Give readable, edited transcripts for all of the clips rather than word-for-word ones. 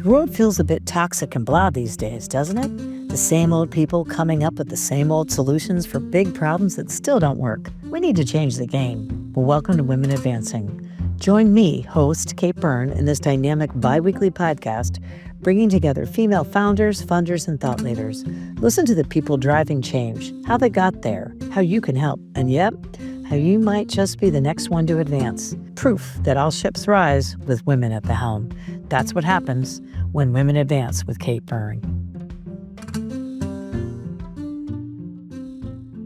The world feels a bit toxic and blah these days, doesn't it? The same old people coming up with the same old solutions for big problems that still don't work. We need to change the game. Well, welcome to Women Advancing. Join me, host Kate Byrne, in this dynamic bi-weekly podcast, bringing together female founders, funders, and thought leaders. Listen to the people driving change, how they got there, how you can help, and yep, how you might just be the next one to advance. Proof that all ships rise with women at the helm. That's what happens when Women Advance with Kate Byrne.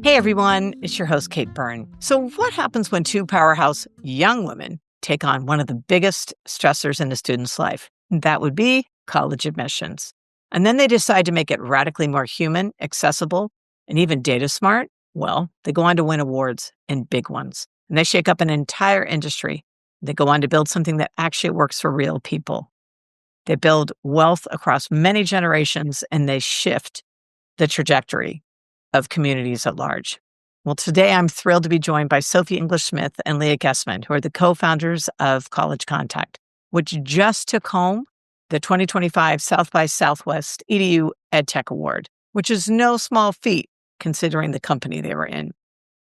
Hey everyone, it's your host Kate Byrne. So what happens when two powerhouse young women take on one of the biggest stressors in a student's life? That would be college admissions. And then they decide to make it radically more human, accessible, and even data smart. Well, they go on to win awards, and big ones. And they shake up an entire industry. They go on to build something that actually works for real people. They build wealth across many generations, and they shift the trajectory of communities at large. Well, today I'm thrilled to be joined by Sophie English-Smith and Leah Guesman, who are the co-founders of College Contact, which just took home the 2025 South by Southwest EDU EdTech Award, which is no small feat considering the company they were in.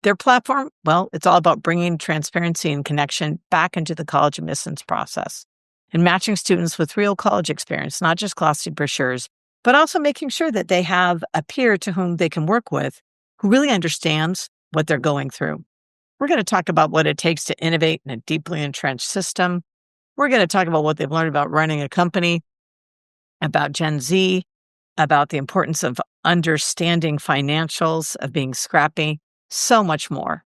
Their platform, well, it's all about bringing transparency and connection back into the college admissions process and matching students with real college experience, not just glossy brochures, but also making sure that they have a peer to whom they can work with who really understands what they're going through. We're going to talk about what it takes to innovate in a deeply entrenched system. We're going to talk about what they've learned about running a company, about Gen Z, about the importance of understanding financials, of being scrappy, so much more.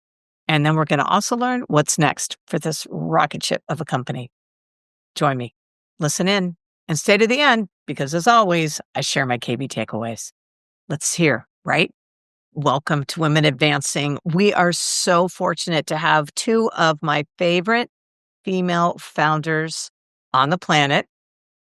And then we're going to also learn what's next for this rocket ship of a company. Join me, listen in, and stay to the end, because as always, I share my KB takeaways. Let's hear, right? Welcome to Women Advancing. We are so fortunate to have two of my favorite female founders on the planet.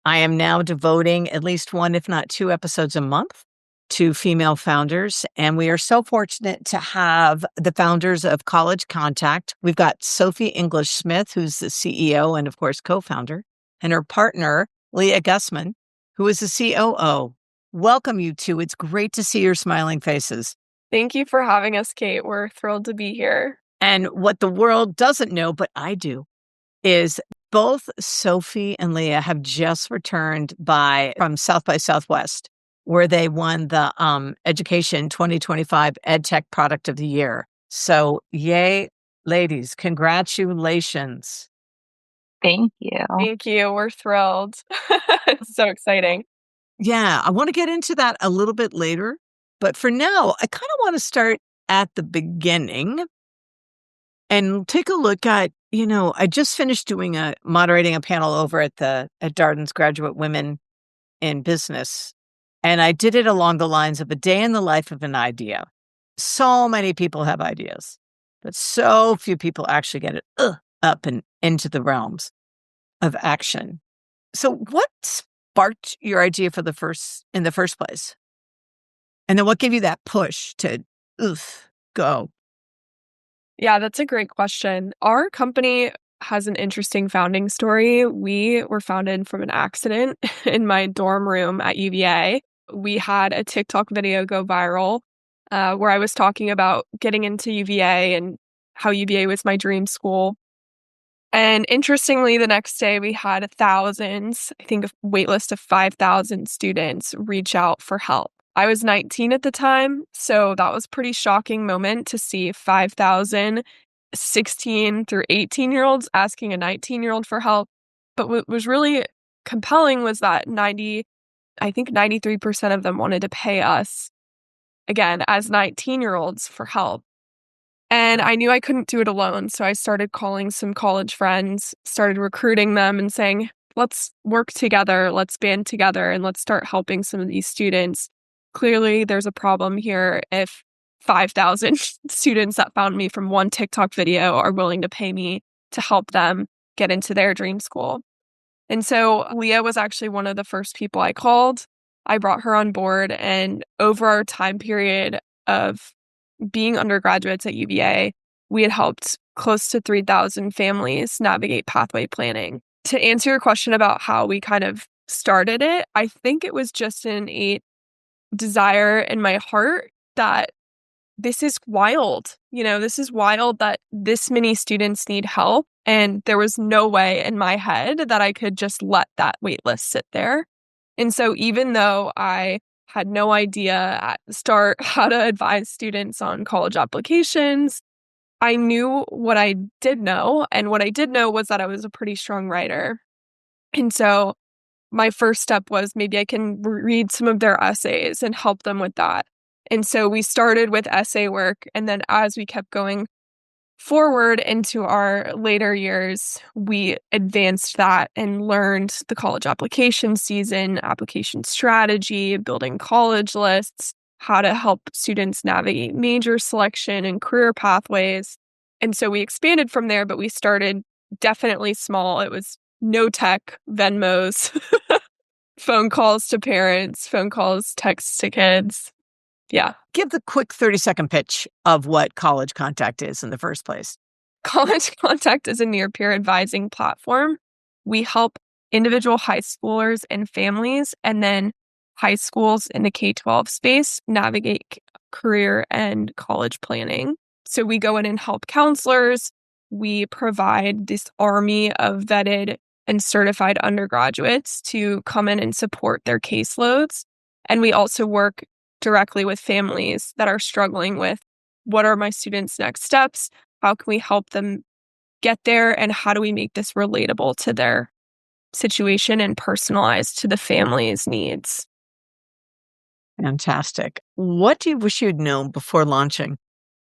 I am now devoting at least one, if not two episodes a month to female founders. And we are so fortunate to have the founders of College Contact. We've got Sophie English-Smith, who's the CEO and, of course, co-founder, and her partner, Leah Guesman, who is the COO. Welcome, you two. It's great to see your smiling faces. Thank you for having us, Kate. We're thrilled to be here. And what the world doesn't know, but I do, is both Sophie and Leah have just returned from South by Southwest, where they won the Education 2025 EdTech Product of the Year. So yay, ladies, congratulations. Thank you. Thank you. We're thrilled. It's so exciting. Yeah, I want to get into that a little bit later. But for now, I kind of want to start at the beginning and take a look at, I just finished moderating a panel over at Darden's Graduate Women in Business. And I did it along the lines of a day in the life of an idea. So many people have ideas, but so few people actually get it up and into the realms of action. So what sparked your idea in the first place? And then what gave you that push to go? Yeah, that's a great question. Our company has an interesting founding story. We were founded from an accident in my dorm room at UVA. We had a TikTok video go viral where I was talking about getting into UVA and how UVA was my dream school. And interestingly, the next day we had thousands, I think a waitlist of 5,000 students reach out for help. I was 19 at the time, so that was a pretty shocking moment to see 5,000 16 through 18-year-olds asking a 19-year-old for help. But what was really compelling was that 93% of them wanted to pay us, again, as 19-year-olds for help. And I knew I couldn't do it alone, so I started calling some college friends, started recruiting them and saying, let's work together, let's band together, and let's start helping some of these students. Clearly, there's a problem here if 5,000 students that found me from one TikTok video are willing to pay me to help them get into their dream school. And so Leah was actually one of the first people I called. I brought her on board, and over our time period of being undergraduates at UVA, we had helped close to 3,000 families navigate pathway planning. To answer your question about how we kind of started it, I think it was just an innate desire in my heart that this is wild. This is wild that this many students need help. And there was no way in my head that I could just let that wait list sit there. And so even though I had no idea at the start how to advise students on college applications, I knew what I did know. And what I did know was that I was a pretty strong writer. And so my first step was maybe I can read some of their essays and help them with that. And so we started with essay work. And then as we kept going forward into our later years, we advanced that and learned the college application season, application strategy, building college lists, how to help students navigate major selection and career pathways. And so we expanded from there, but we started definitely small. It was no tech, Venmos, phone calls to parents, phone calls, texts to kids. Yeah. Give the quick 30-second pitch of what College Contact is in the first place. College Contact is a near-peer advising platform. We help individual high schoolers and families, and then high schools in the K-12 space navigate career and college planning. So we go in and help counselors. We provide this army of vetted and certified undergraduates to come in and support their caseloads. And we also work directly with families that are struggling with what are my students' next steps? How can we help them get there? And how do we make this relatable to their situation and personalized to the family's needs? Fantastic. What do you wish you'd known before launching?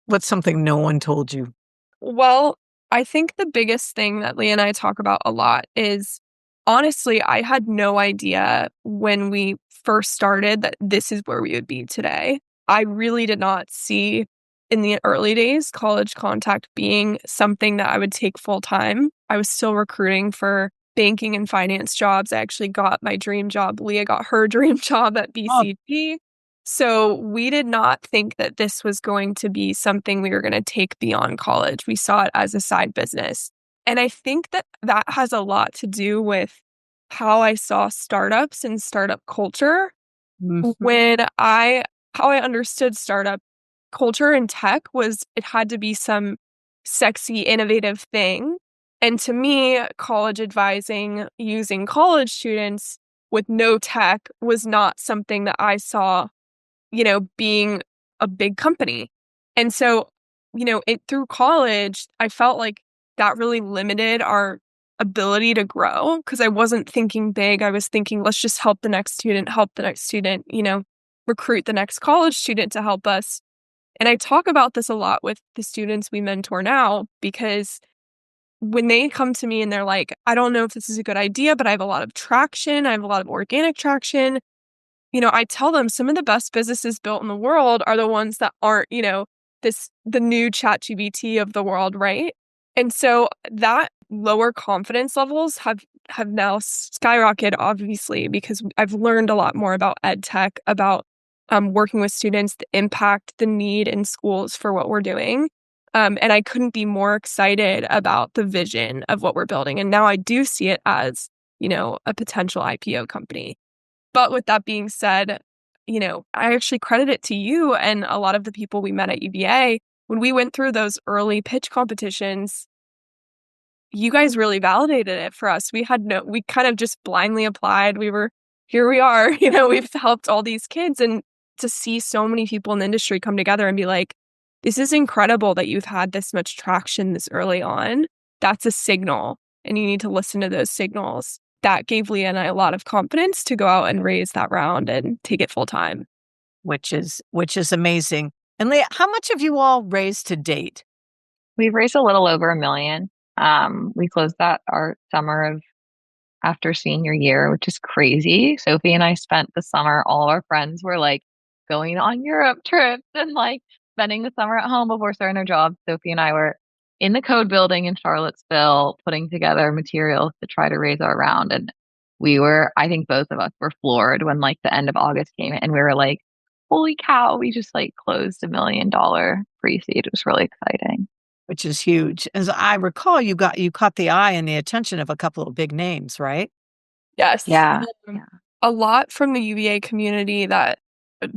What's something no one told you? Well, I think the biggest thing that Leah and I talk about a lot is honestly, I had no idea when we first started that this is where we would be today. I really did not see in the early days College Contact being something that I would take full time. I was still recruiting for banking and finance jobs. I actually got my dream job. Leah got her dream job at Oh, BCG. So we did not think that this was going to be something we were going to take beyond college. We saw it as a side business. And I think that that has a lot to do with how I saw startups and startup culture. mhm. How I understood startup culture in tech was it had to be some sexy, innovative thing. And to me, college advising using college students with no tech was not something that I saw being a big company. And so, it through college, I felt like that really limited our ability to grow because I wasn't thinking big. I was thinking, let's just help the next student, recruit the next college student to help us. And I talk about this a lot with the students we mentor now because when they come to me and they're like, I don't know if this is a good idea, but I have a lot of traction. I have a lot of organic traction. I tell them some of the best businesses built in the world are the ones that aren't, the new ChatGPT of the world, right? And so that lower confidence levels have now skyrocketed, obviously, because I've learned a lot more about EdTech, about working with students, the impact, the need in schools for what we're doing. And I couldn't be more excited about the vision of what we're building. And now I do see it as, a potential IPO company. But with that being said, I actually credit it to you and a lot of the people we met at UVA. When we went through those early pitch competitions, you guys really validated it for us. We kind of just blindly applied. Here we are, we've helped all these kids. And to see so many people in the industry come together and be like, this is incredible that you've had this much traction this early on. That's a signal. And you need to listen to those signals. That gave Leah and I a lot of confidence to go out and raise that round and take it full time. Which is amazing. And Leah, how much have you all raised to date? We've raised a little over 1 million. We closed that our summer of after senior year, which is crazy. Sophie and I spent the summer, all of our friends were like going on Europe trips and like spending the summer at home before starting their jobs. Sophie and I were in the code building in Charlottesville, putting together materials to try to raise our round. And I think both of us were floored when like the end of August came and we were like, holy cow, we just like closed $1 million pre-seed. It was really exciting. Which is huge. As I recall, you caught the eye and the attention of a couple of big names, right? Yes. Yeah. Um, a lot from the UVA community that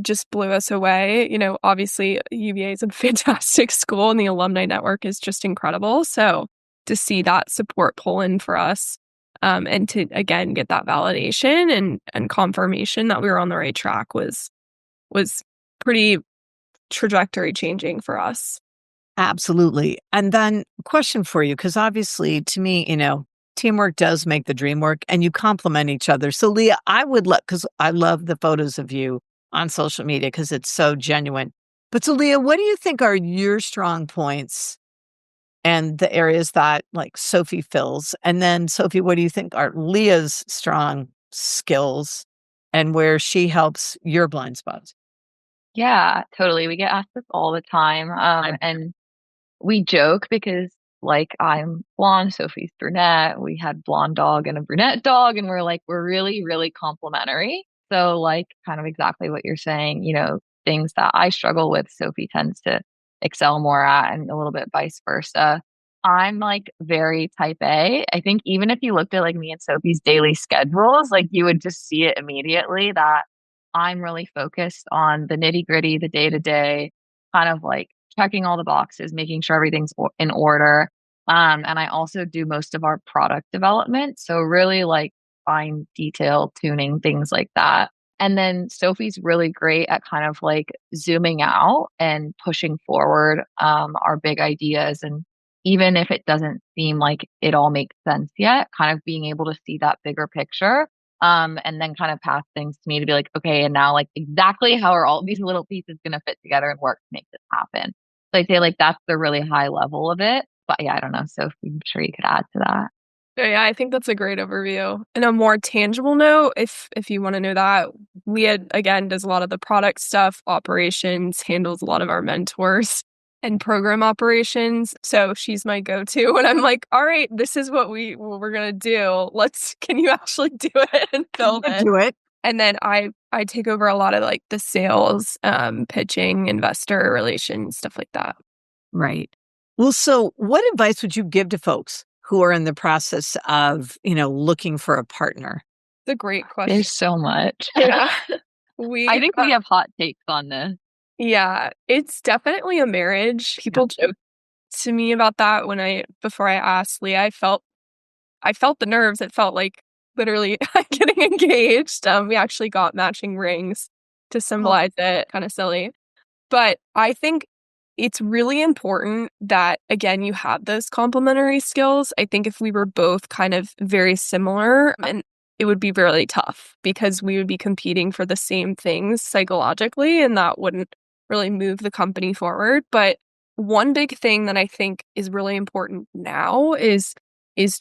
just blew us away. Obviously, UVA is a fantastic school and the alumni network is just incredible. So to see that support pull in for us, and to again get that validation and confirmation that we were on the right track was pretty trajectory changing for us. Absolutely. And then question for you, because obviously to me, teamwork does make the dream work and you complement each other. So Leah, because I love the photos of you on social media because it's so genuine. But so Leah, what do you think are your strong points and the areas that like Sophie fills? And then Sophie, what do you think are Leah's strong skills and where she helps your blind spots? Yeah, totally. We get asked this all the time. And we joke because like I'm blonde, Sophie's brunette. We had blonde dog and a brunette dog, and we're really, really complementary. So like kind of exactly what you're saying, things that I struggle with, Sophie tends to excel more at, and a little bit vice versa. I'm like very type A. I think even if you looked at like me and Sophie's daily schedules, like you would just see it immediately that I'm really focused on the nitty gritty, the day to day, kind of like checking all the boxes, making sure everything's in order. And I also do most of our product development. So really like fine detail tuning, things like that. And then Sophie's really great at kind of like zooming out and pushing forward our big ideas. And even if it doesn't seem like it all makes sense yet, kind of being able to see that bigger picture, and then kind of pass things to me to be like, okay, and now like exactly how are all these little pieces going to fit together and work to make this happen? So I'd say like that's the really high level of it. But yeah, I don't know. So I'm sure you could add to that. Yeah, I think that's a great overview. And a more tangible note, if you want to know that, Leah again does a lot of the product stuff, operations, handles a lot of our mentors and program operations. So she's my go-to when I'm like, all right, this is what we're gonna do. Can you actually do it and build it? Do it. And then I take over a lot of like the sales, pitching, investor relations, stuff like that. Right. Well, so what advice would you give to folks who are in the process of, looking for a partner? It's a great question. There's so much. Yeah. I think we have hot takes on this. Yeah, it's definitely a marriage. People joke to me about that before I asked Leah. I felt the nerves. It felt like literally getting engaged. We actually got matching rings to symbolize it. Kind of silly. But I think it's really important that, again, you have those complementary skills. I think if we were both kind of very similar, and it would be really tough because we would be competing for the same things psychologically, and that wouldn't really move the company forward. But one big thing that I think is really important now is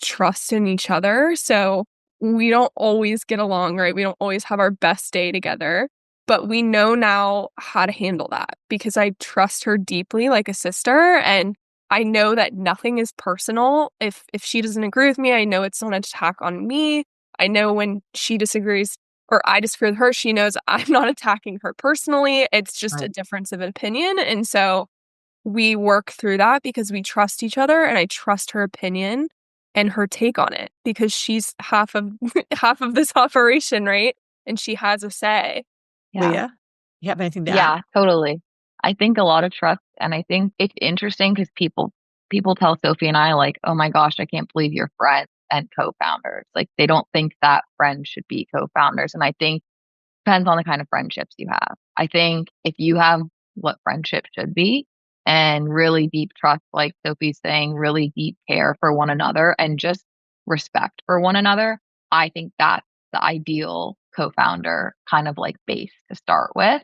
trust in each other. So we don't always get along, right? We don't always have our best day together. But we know now how to handle that because I trust her deeply like a sister. And I know that nothing is personal. If she doesn't agree with me, I know it's not an attack on me. I know when she disagrees or I disagree with her, she knows I'm not attacking her personally. It's just a difference of opinion. And so we work through that because we trust each other and I trust her opinion and her take on it because she's half of half of this operation, right? And she has a say. Yeah. Leah, you have anything to add? Yeah, totally. I think a lot of trust, and I think it's interesting because people tell Sophie and I like, "Oh my gosh, I can't believe you're friends and co-founders." Like they don't think that friends should be co-founders, and I think depends on the kind of friendships you have. I think if you have what friendship should be and really deep trust, like Sophie's saying, really deep care for one another and just respect for one another, I think that's the ideal co-founder kind of like base to start with.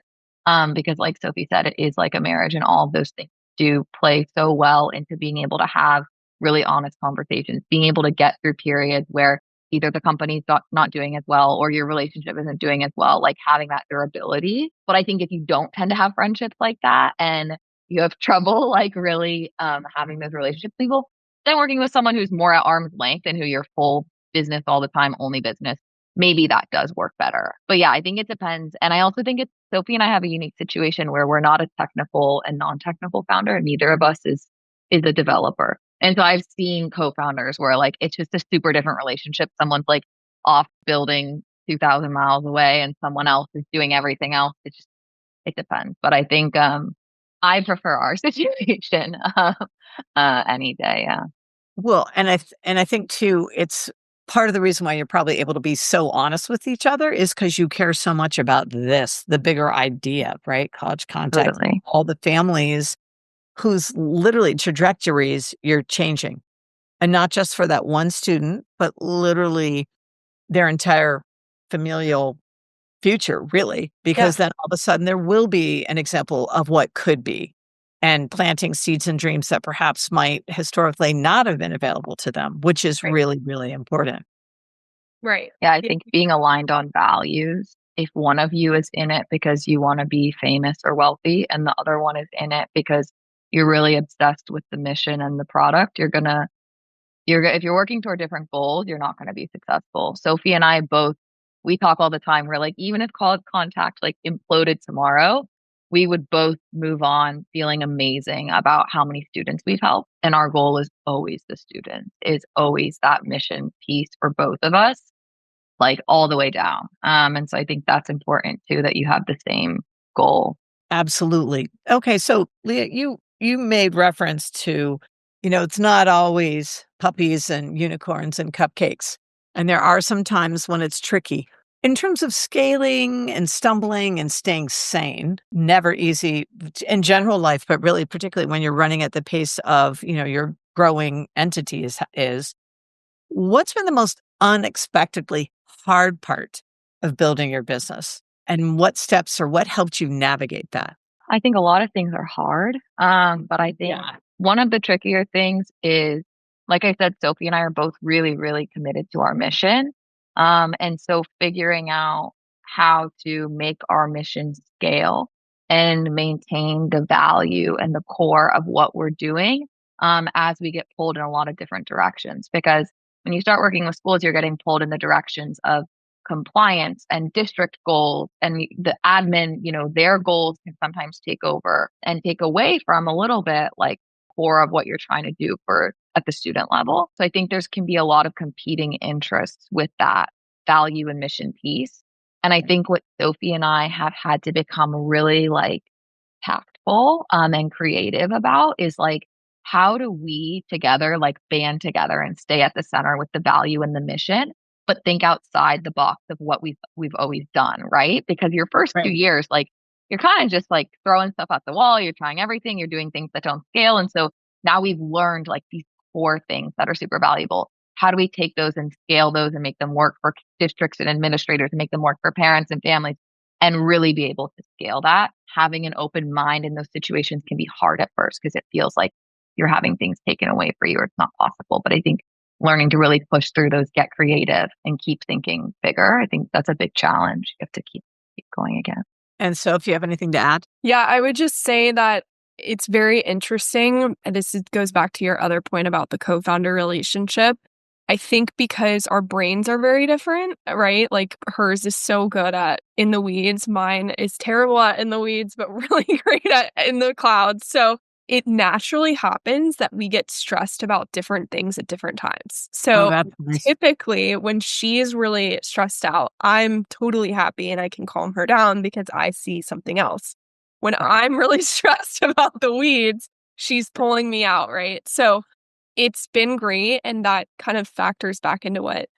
Because like Sophie said, it is like a marriage and all of those things do play so well into being able to have really honest conversations, being able to get through periods where either the company's not doing as well or your relationship isn't doing as well, like having that durability. But I think if you don't tend to have friendships like that and you have trouble like really having those relationships with people, then working with someone who's more at arm's length and who you're full business all the time, only business, maybe that does work better. But yeah, I think it depends. And I also think it's Sophie and I have a unique situation where we're not a technical and non-technical founder, and neither of us is a developer. And so I've seen co-founders where like it's just a super different relationship. Someone's like off building 2,000 miles away and someone else is doing everything else. It depends. But I think I prefer our situation any day. Yeah. Well, and I think too, it's part of the reason why you're probably able to be so honest with each other is because you care so much about this, the bigger idea, right? College contact, Totally. all the families whose literally trajectories you're changing. And not just for that one student, but literally their entire familial future, really, Yeah. because then all of a sudden there will be an example of what could be and planting seeds and dreams that perhaps might historically not have been available to them, which is Right. really, really important. Right. Yeah, I Yeah. think being aligned on values, if one of you is in it because you want to be famous or wealthy, and the other one is in it because you're really obsessed with the mission and the product, if you're working toward different goals, you're not going to be successful. Sophie and I both, we talk all the time. We're like, even if College Contact like imploded tomorrow, we would both move on feeling amazing about how many students we've helped. And our goal is always the students, is always that mission piece for both of us, like all the way down. And so I think that's important too, that you have the same goal. Absolutely. Okay, so Leah, you made reference to, it's not always puppies and unicorns and cupcakes. And there are some times when it's tricky. In terms of scaling and stumbling and staying sane, never easy in general life, but really particularly when you're running at the pace of, your growing entity is. What's been the most unexpectedly hard part of building your business? And what steps or what helped you navigate that? I think a lot of things are hard. But I think one of the trickier things is, like I said, Sophie and I are both really, really committed to our mission. And so figuring out how to make our mission scale and maintain the value and the core of what we're doing as we get pulled in a lot of different directions. Because when you start working with schools, you're getting pulled in the directions of compliance and district goals, and the admin, their goals can sometimes take over and take away from a little bit like core of what you're trying to do for at the student level. So I think there's can be a lot of competing interests with that value and mission piece. And I think what Sophie and I have had to become really like tactful and creative about is like, how do we together like band together and stay at the center with the value and the mission, but think outside the box of what we've always done, right? Because your first 2 years, like you're kind of just like throwing stuff at the wall, you're trying everything, you're doing things that don't scale. And so now we've learned like these core things that are super valuable. How do we take those and scale those and make them work for districts and administrators and make them work for parents and families and really be able to scale that? Having an open mind in those situations can be hard at first because it feels like you're having things taken away for you or it's not possible. But I think learning to really push through those, get creative and keep thinking bigger, I think that's a big challenge. You have to keep going again. And so if you have anything to add? Yeah, I would just say that it's very interesting. And goes back to your other point about the co-founder relationship. I think because our brains are very different, right? Like hers is so good at in the weeds. Mine is terrible at in the weeds, but really great at in the clouds. So it naturally happens that we get stressed about different things at different times. So That's nice. typically when she is really stressed out, I'm totally happy and I can calm her down because I see something else. When I'm really stressed about the weeds, she's pulling me out, right? So it's been great. And that kind of factors back into what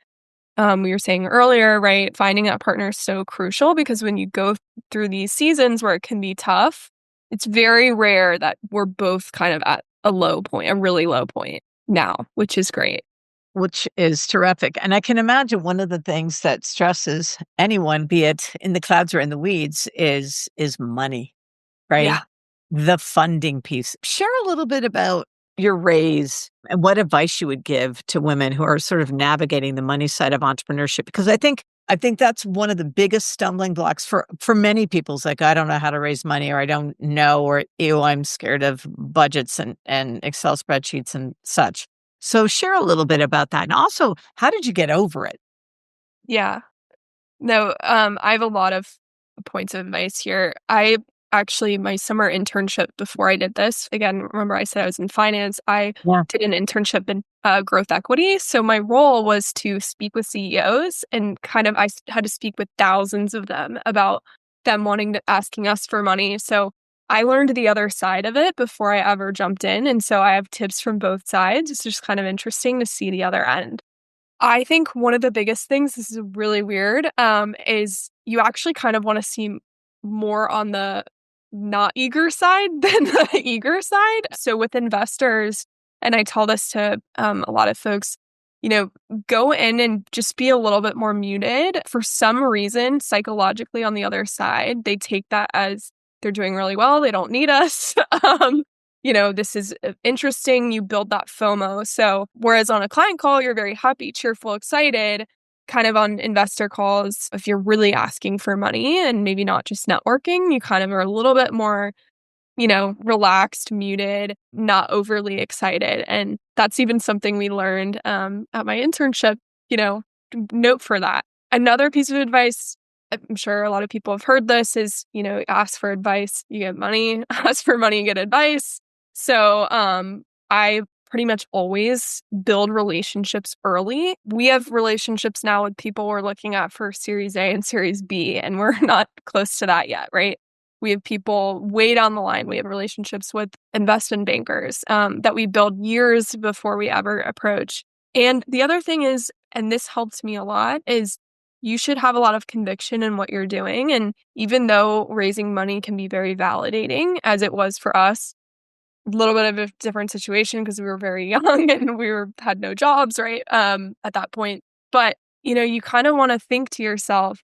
we were saying earlier, right? Finding that partner is so crucial because when you go through these seasons where it can be tough, it's very rare that we're both kind of at a low point, a really low point now, which is great. Which is terrific. And I can imagine one of the things that stresses anyone, be it in the clouds or in the weeds, is money, right? Yeah. The funding piece. Share a little bit about your raise and what advice you would give to women who are sort of navigating the money side of entrepreneurship. Because I think that's one of the biggest stumbling blocks for many people. It's like, I don't know how to raise money, or I don't know, or ew, I'm scared of budgets and Excel spreadsheets and such. So share a little bit about that. And also, how did you get over it? Yeah. No, I have a lot of points of advice here. I actually my summer internship before I did this. Again, remember I said I was in finance. I Yeah. did an internship in growth equity. So my role was to speak with CEOs and had to speak with thousands of them about them asking us for money. So I learned the other side of it before I ever jumped in. And so I have tips from both sides. It's just kind of interesting to see the other end. I think one of the biggest things, this is really weird, is you actually kind of want to see more on the not eager side than the eager side. So with investors, and I tell this to a lot of folks, go in and just be a little bit more muted. For some reason, psychologically on the other side, they take that as they're doing really well. They don't need us. This is interesting. You build that FOMO. So whereas on a client call, you're very happy, cheerful, excited, kind of on investor calls, if you're really asking for money and maybe not just networking, you kind of are a little bit more, relaxed, muted, not overly excited. And that's even something we learned at my internship, note for that. Another piece of advice, I'm sure a lot of people have heard this, is, ask for advice, you get money, ask for money, you get advice. So I pretty much always build relationships early. We have relationships now with people we're looking at for Series A and Series B, and we're not close to that yet, right? We have people way down the line. We have relationships with investment bankers that we build years before we ever approach. And the other thing is, and this helps me a lot, is you should have a lot of conviction in what you're doing. And even though raising money can be very validating, as it was for us, a little bit of a different situation because we were very young and had no jobs, right? At that point. But, you kind of want to think to yourself,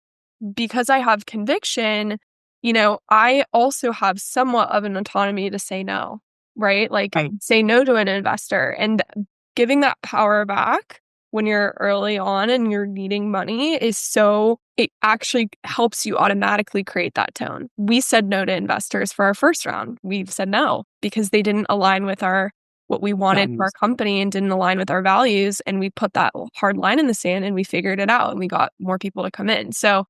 because I have conviction, I also have somewhat of an autonomy to say no, right? Like Right. say no to an investor, and giving that power back when you're early on and you're needing money it actually helps you automatically create that tone. We said no to investors for our first round. We've said no because they didn't align with what we wanted for our Values. company and didn't align with our values. And we put that hard line in the sand and we figured it out and we got more people to come in. So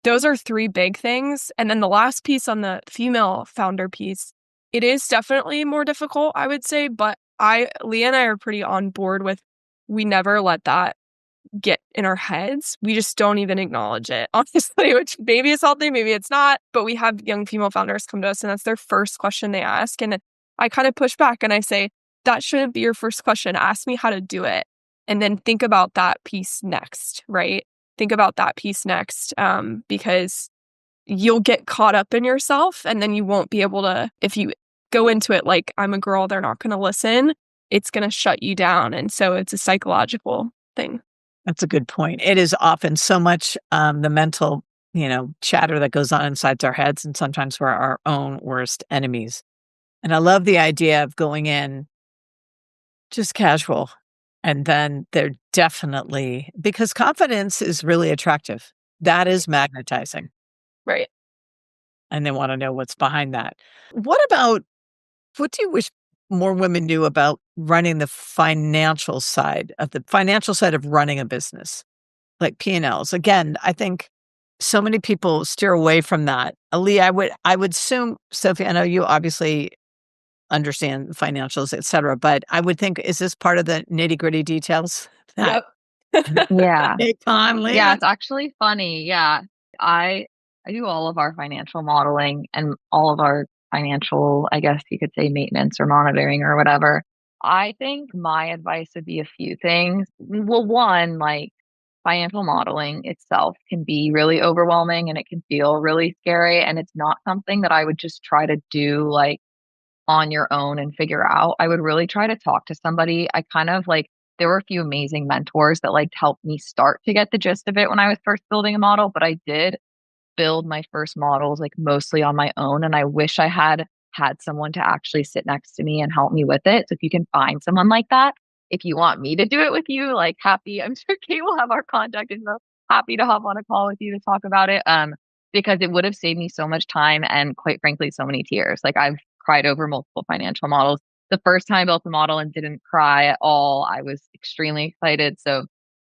those are three big things. And then the last piece on the female founder piece, it is definitely more difficult, I would say, but Leah and I are pretty on board with, we never let that get in our heads. We just don't even acknowledge it, honestly, which maybe is healthy, maybe it's not. But we have young female founders come to us and that's their first question they ask. And I kind of push back and I say, that shouldn't be your first question. Ask me how to do it. And then think about that piece next, right? Think about that piece next, because you'll get caught up in yourself and then you won't be able to, if you go into it like, I'm a girl, they're not going to listen, it's going to shut you down. And so it's a psychological thing. That's a good point. It is often so much the mental, chatter that goes on inside our heads, and sometimes we're our own worst enemies. And I love the idea of going in just casual. And then they're definitely, because confidence is really attractive. That is magnetizing. Right. And they want to know what's behind that. What do you wish more women knew about running the financial side of running a business, like P&Ls? Again, I think so many people steer away from that. Ali, I would assume, Sophie, I know you obviously understand financials, et cetera, but I would think, is this part of the nitty-gritty details? Yep. Yeah. Take on, Leah. Yeah, it's actually funny. Yeah. I do all of our financial modeling and all of our financial, I guess you could say, maintenance or monitoring or whatever. I think my advice would be a few things. Well, one, like financial modeling itself can be really overwhelming and it can feel really scary. And it's not something that I would just try to do like on your own and figure out. I would really try to talk to somebody. I kind of like, there were a few amazing mentors that like helped me start to get the gist of it when I was first building a model, but I did build my first models like mostly on my own. And I wish I had someone to actually sit next to me and help me with it. So if you can find someone like that, if you want me to do it with you, like happy, I'm sure Kate will have our contact info. Happy to hop on a call with you to talk about it. Because it would have saved me so much time and quite frankly, so many tears. Like I've cried over multiple financial models. The first time I built a model and didn't cry at all, I was extremely excited. So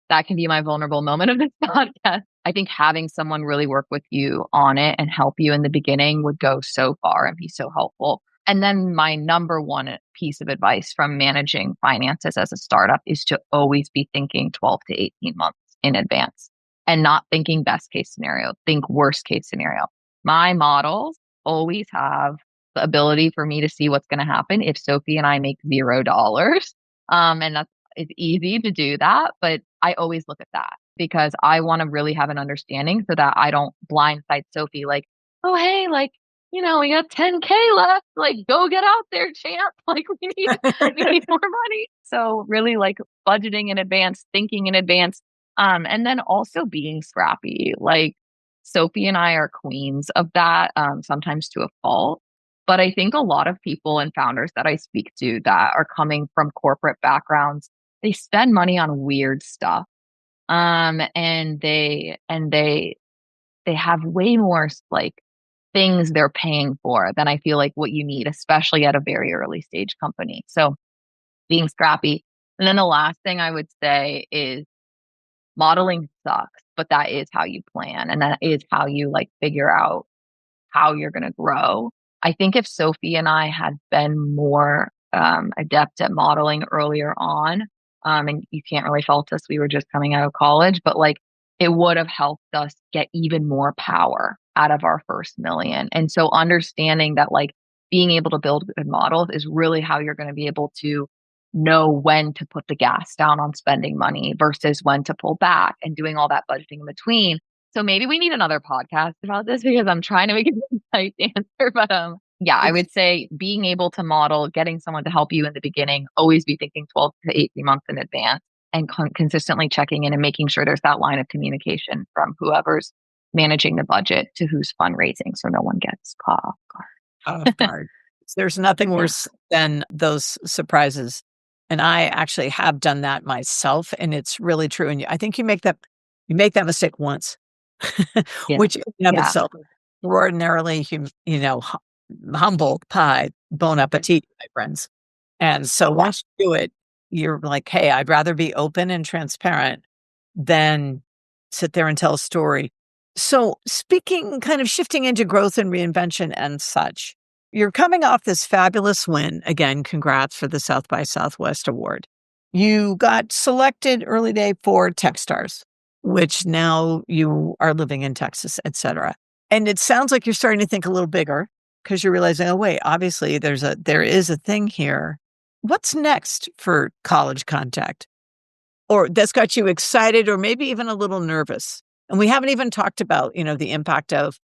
that can be my vulnerable moment of this podcast. I think having someone really work with you on it and help you in the beginning would go so far and be so helpful. And then my number one piece of advice from managing finances as a startup is to always be thinking 12 to 18 months in advance and not thinking best case scenario, think worst case scenario. My models always have the ability for me to see what's going to happen if Sophie and I make $0. And that's it's easy to do that, but I always look at that because I want to really have an understanding so that I don't blindside Sophie like, oh, hey, like, we got 10K left. Like, go get out there, champ. Like, we need more money. So really like budgeting in advance, thinking in advance, and then also being scrappy. Like Sophie and I are queens of that, sometimes to a fault. But I think a lot of people and founders that I speak to that are coming from corporate backgrounds, they spend money on weird stuff. And they have way more like things they're paying for than I feel like what you need, especially at a very early stage company. So being scrappy. And then the last thing I would say is modeling sucks, but that is how you plan. And that is how you like figure out how you're going to grow. I think if Sophie and I had been more adept at modeling earlier on, and you can't really fault us, we were just coming out of college, but like it would have helped us get even more power out of our first million. And so understanding that like being able to build good models is really how you're going to be able to know when to put the gas down on spending money versus when to pull back and doing all that budgeting in between. So maybe we need another podcast about this because I'm trying to make a concise answer. But yeah, I would say being able to model, getting someone to help you in the beginning, always be thinking 12 to 18 months in advance and consistently checking in and making sure there's that line of communication from whoever's managing the budget to who's fundraising so no one gets caught off guard. Off guard. There's nothing worse than those surprises. And I actually have done that myself, and it's really true. And I think you make that mistake once, which in and of itself is extraordinarily, humble pie, bon appetit, my friends. And so once you do it, you're like, hey, I'd rather be open and transparent than sit there and tell a story. So speaking, kind of shifting into growth and reinvention and such, you're coming off this fabulous win. Again, congrats for the South by Southwest Award. You got selected early day for Techstars, which now you are living in Texas, et cetera. And it sounds like you're starting to think a little bigger because you're realizing, oh, wait, obviously there is a thing here. What's next for College Contact? Or that's got you excited or maybe even a little nervous. And we haven't even talked about, the impact of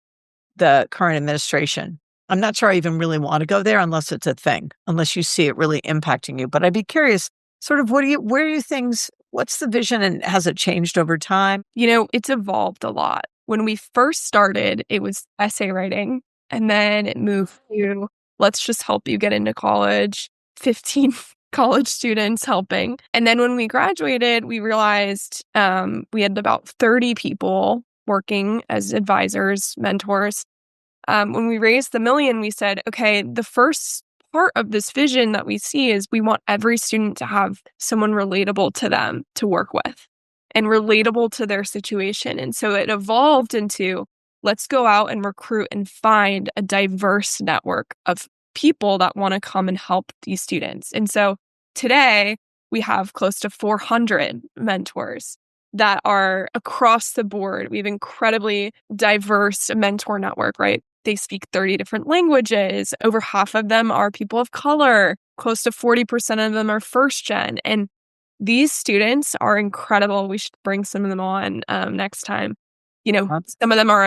the current administration. I'm not sure I even really want to go there unless it's a thing, unless you see it really impacting you. But I'd be curious, sort of, what's the vision and has it changed over time? It's evolved a lot. When we first started, it was essay writing, and then it moved to let's just help you get into college, 15 college students helping. And then when we graduated, we realized we had about 30 people working as advisors, mentors. When we raised the $1 million, we said, okay, the first part of this vision that we see is we want every student to have someone relatable to them to work with and relatable to their situation. And so it evolved into let's go out and recruit and find a diverse network of people that want to come and help these students. And so today we have close to 400 mentors that are across the board. We have incredibly diverse mentor network, right? They speak 30 different languages. Over half of them are people of color. Close to 40% of them are first gen. And these students are incredible. We should bring some of them on next time. Some of them are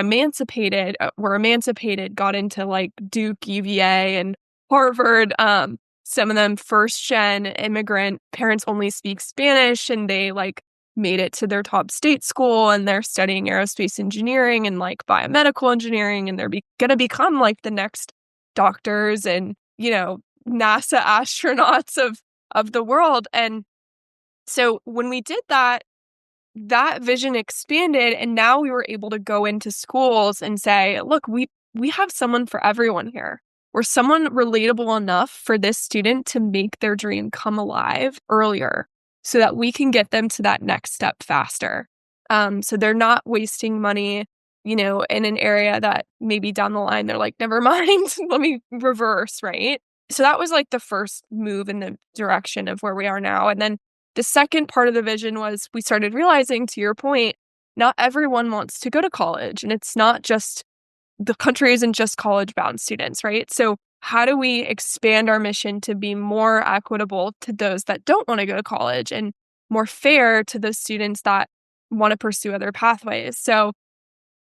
were emancipated, got into like Duke, UVA, and Harvard. Some of them first gen immigrant, parents only speak Spanish, and they like made it to their top state school, and they're studying aerospace engineering and like biomedical engineering, and they're going to become like the next doctors and, NASA astronauts of the world. And so when we did that vision expanded, and now we were able to go into schools and say, look, we have someone for everyone here. We're someone relatable enough for this student to make their dream come alive earlier so that we can get them to that next step faster. So they're not wasting money, in an area that maybe down the line they're like, never mind, let me reverse, right? So that was like the first move in the direction of where we are now. And then the second part of the vision was we started realizing, to your point, not everyone wants to go to college. And it's not just the country isn't just college bound students, right? So, how do we expand our mission to be more equitable to those that don't want to go to college and more fair to those students that want to pursue other pathways? So,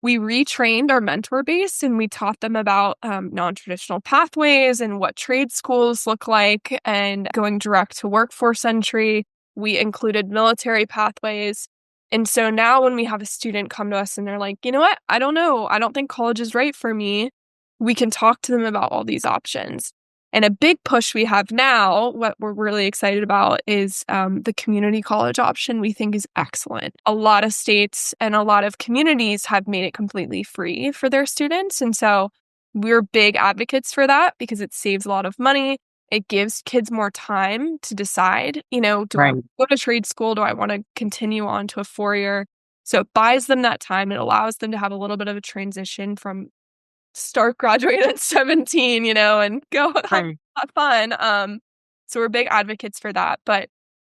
we retrained our mentor base and we taught them about non-traditional pathways and what trade schools look like and going direct to workforce entry. We included military pathways. And so now when we have a student come to us and they're like, you know what, I don't know, I don't think college is right for me, we can talk to them about all these options. And a big push we have now, what we're really excited about, is the community college option we think is excellent. A lot of states and a lot of communities have made it completely free for their students. And so we're big advocates for that because it saves a lot of money. It gives kids more time to decide, do I Right. go to trade school? Do I want to continue on to a 4-year? So it buys them that time. It allows them to have a little bit of a transition from start graduate at 17, and go Right. have fun. So we're big advocates for that. But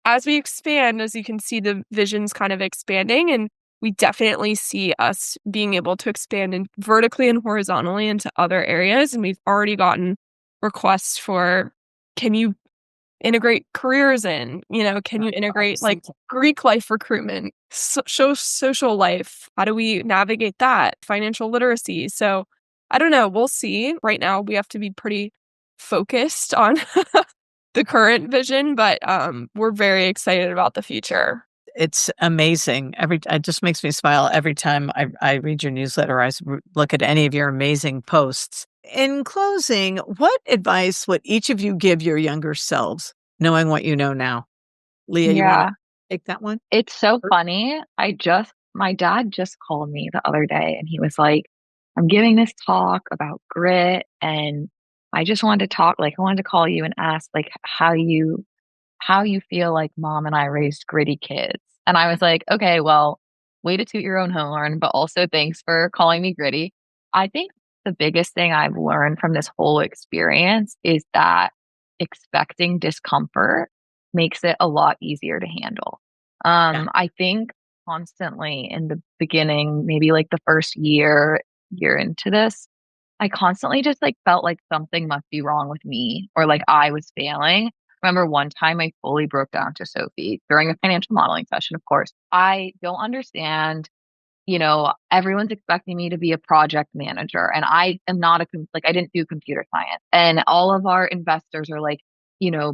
as we expand, as you can see, the vision's kind of expanding, and we definitely see us being able to expand vertically and horizontally into other areas. And we've already gotten requests for, can you integrate careers in? Can you integrate like Greek life recruitment, social life? How do we navigate that? Financial literacy. So I don't know. We'll see. Right now, we have to be pretty focused on the current vision, but we're very excited about the future. It's amazing. It just makes me smile every time I read your newsletter. Look at any of your amazing posts. In closing, what advice would each of you give your younger selves, knowing what you know now? Leah, you want to Yeah, take that one? it's so funny. My dad just called me the other day and he was like, I'm giving this talk about grit and I just wanted to talk, like, I wanted to call you and ask, like, how you feel like mom and I raised gritty kids. And I was like, okay, well, way to toot your own horn, but also thanks for calling me gritty. I think the biggest thing I've learned from this whole experience is that expecting discomfort makes it a lot easier to handle. Yeah. I think constantly in the beginning, maybe like the first year into this, I constantly just like felt like something must be wrong with me or like I was failing. Remember one time I fully broke down to Sophie during a financial modeling session, of course. I don't understand, everyone's expecting me to be a project manager and I am not like I didn't do computer science. And all of our investors are like,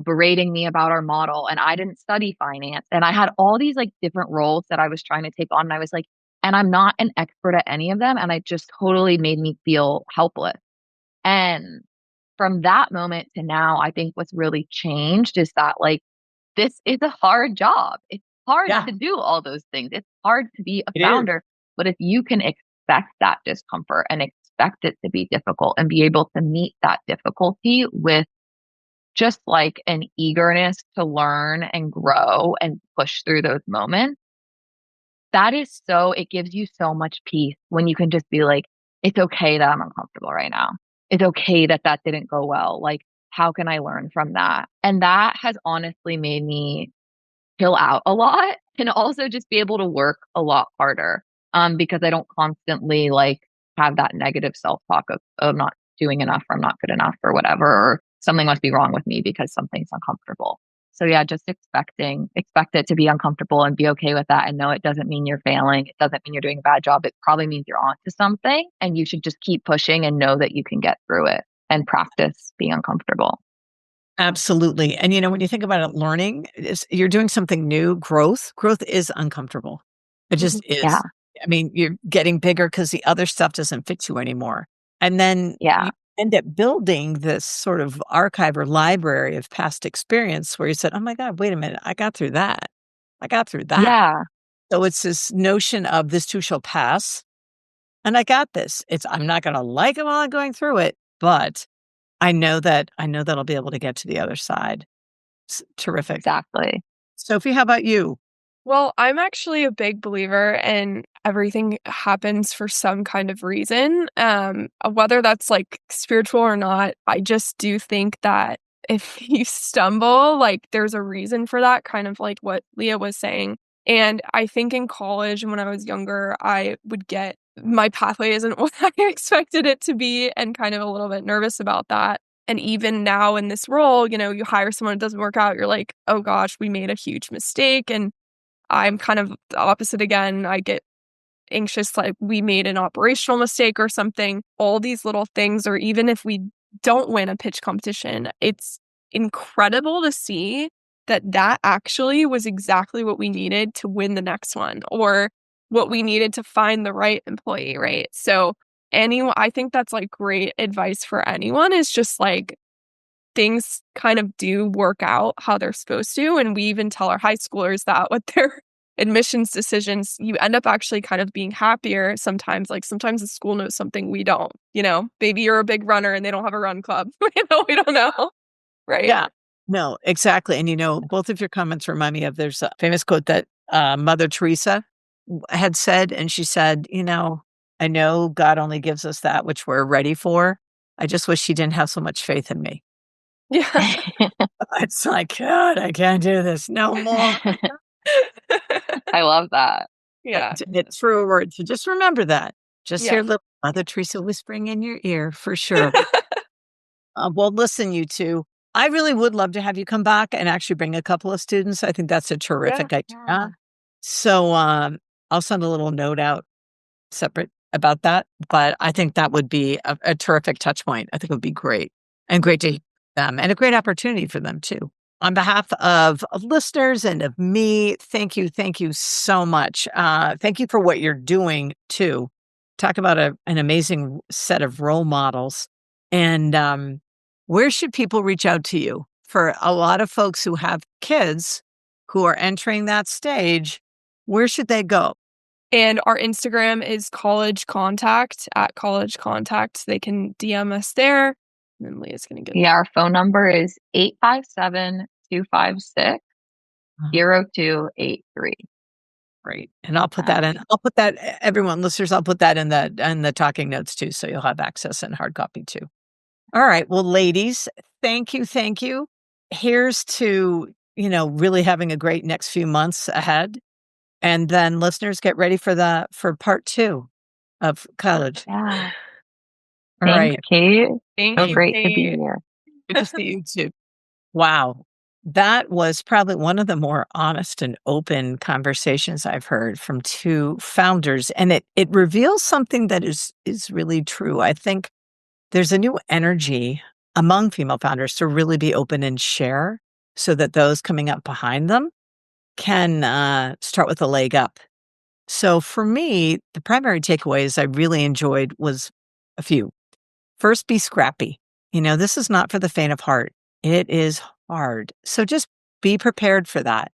berating me about our model and I didn't study finance. And I had all these like different roles that I was trying to take on and I was like, and I'm not an expert at any of them and it just totally made me feel helpless. And from that moment to now, I think what's really changed is that like this is a hard job. It's hard Yeah, to do all those things. It's hard to be a it is. founder. But if you can expect that discomfort and expect it to be difficult and be able to meet that difficulty with just like an eagerness to learn and grow and push through those moments, it gives you so much peace when you can just be like, it's okay that I'm uncomfortable right now. It's okay that that didn't go well. Like, how can I learn from that? And that has honestly made me chill out a lot and also just be able to work a lot harder. Because I don't constantly like have that negative self-talk of, oh, I'm not doing enough or I'm not good enough or whatever, or something must be wrong with me because something's uncomfortable. So yeah, just expect it to be uncomfortable and be okay with that. And no, it doesn't mean you're failing. It doesn't mean you're doing a bad job. It probably means you're onto something and you should just keep pushing and know that you can get through it and practice being uncomfortable. Absolutely. And when you think about it, learning is you're doing something new. Growth is uncomfortable. It Mhm. just Yeah. is. I mean, you're getting bigger because the other stuff doesn't fit you anymore. And then Yeah. you end up building this sort of archive or library of past experience where you said, oh my God, wait a minute, I got through that. I got through that. Yeah. So it's this notion of this too shall pass. And I got this. I'm not going to like it while I'm going through it, but I know that I'll be able to get to the other side. Terrific. Exactly. Sophie, how about you? Well, I'm actually a big believer in everything happens for some kind of reason. Whether that's like spiritual or not, I just do think that if you stumble, like there's a reason for that, kind of like what Leah was saying. And I think in college and when I was younger, I would get my pathway isn't what I expected it to be and kind of a little bit nervous about that. And even now in this role, you hire someone, it doesn't work out, you're like, oh gosh, we made a huge mistake. And I'm kind of the opposite again. I get anxious, like we made an operational mistake or something. All these little things, or even if we don't win a pitch competition, it's incredible to see that that actually was exactly what we needed to win the next one or what we needed to find the right employee, right? So, I think that's like great advice for anyone is just like things kind of do work out how they're supposed to. And we even tell our high schoolers that with their admissions decisions, you end up actually kind of being happier sometimes. Like sometimes the school knows something we don't, maybe you're a big runner and they don't have a run club. We don't know. Right. Yeah. No, exactly. And both of your comments remind me of there's a famous quote that Mother Teresa had said, and she said, I know God only gives us that which we're ready for. I just wish she didn't have so much faith in me. Yeah. It's like, God, I can't do this no more. I love that. Yeah. It's true a word. So just remember that. Just Yeah. hear little Mother Teresa whispering in your ear for sure. Well, listen, you two, I really would love to have you come back and actually bring a couple of students. I think that's a terrific idea. Yeah. So I'll send a little note out separate about that. But I think that would be a terrific touch point. I think it would be great and great to hear them and a great opportunity for them too. On behalf of listeners and of me, thank you so much. Thank you for what you're doing too. Talk about an amazing set of role models. And where should people reach out to you? For a lot of folks who have kids who are entering that stage, where should they go? And our Instagram is college contact at college contact. They can DM us there. And then Leah's going to give. Yeah, our phone number is 857-256-0283. Great. And I'll put that in. I'll put that, everyone, listeners, I'll put that in the talking notes too. So you'll have access in hard copy too. All right. Well, ladies, thank you. Thank you. Here's to, really having a great next few months ahead. And then listeners, get ready for part 2 of college. Yeah. All right. Kate. Thank So you, great Kate. to be here. Good to see you too. Wow. That was probably one of the more honest and open conversations I've heard from 2 founders. And it reveals something that is really true. I think there's a new energy among female founders to really be open and share so that those coming up behind them can start with a leg up. So for me, the primary takeaways I really enjoyed was a few. First, be scrappy. This is not for the faint of heart. It is hard. So just be prepared for that.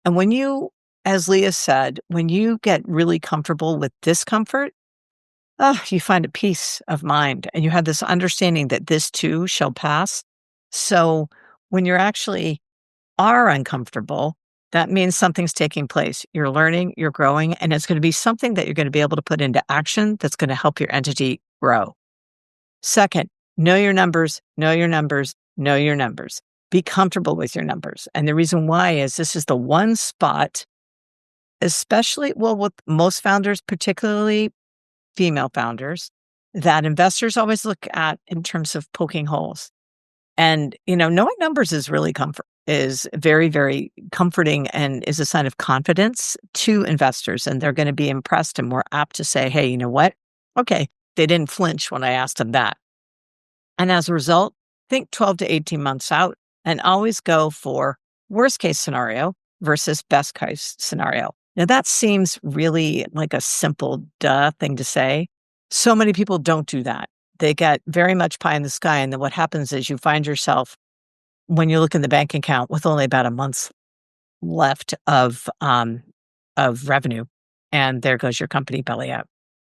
And when you, as Leah said, when you get really comfortable with discomfort, you find a peace of mind and you have this understanding that this too shall pass. So when you're actually are uncomfortable, that means something's taking place. You're learning, you're growing, and it's going to be something that you're going to be able to put into action that's going to help your entity grow. Second, know your numbers, know your numbers, know your numbers. Be comfortable with your numbers. And the reason why is this is the one spot, especially, with most founders, particularly female founders, that investors always look at in terms of poking holes. And, knowing numbers is very, very comforting and is a sign of confidence to investors. And they're going to be impressed and more apt to say, hey, you know what? Okay, they didn't flinch when I asked them that. And as a result, think 12 to 18 months out and always go for worst case scenario versus best case scenario. Now, that seems really like a simple duh thing to say. So many people don't do that. They get very much pie in the sky. And then what happens is you find yourself, when you look in the bank account, with only about a month's left of revenue. And there goes your company belly up.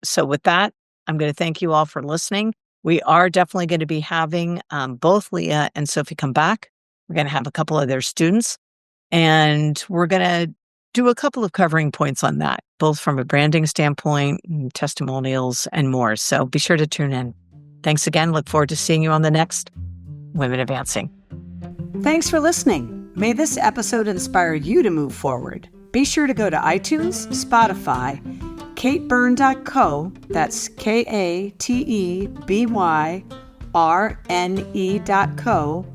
So with that, I'm going to thank you all for listening. We are definitely going to be having both Leah and Sophie come back. We're going to have a couple of their students. And we're going to do a couple of covering points on that, both from a branding standpoint, testimonials, and more. So be sure to tune in. Thanks again. Look forward to seeing you on the next Women Advancing. Thanks for listening. May this episode inspire you to move forward. Be sure to go to iTunes, Spotify, katebyrne.co, that's KATEBYRNE.co,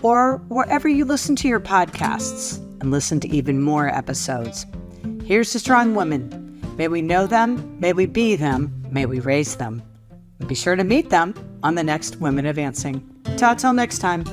or wherever you listen to your podcasts, and listen to even more episodes. Here's to strong women. May we know them, may we be them, may we raise them. Be sure to meet them on the next Women Advancing. Ta till next time.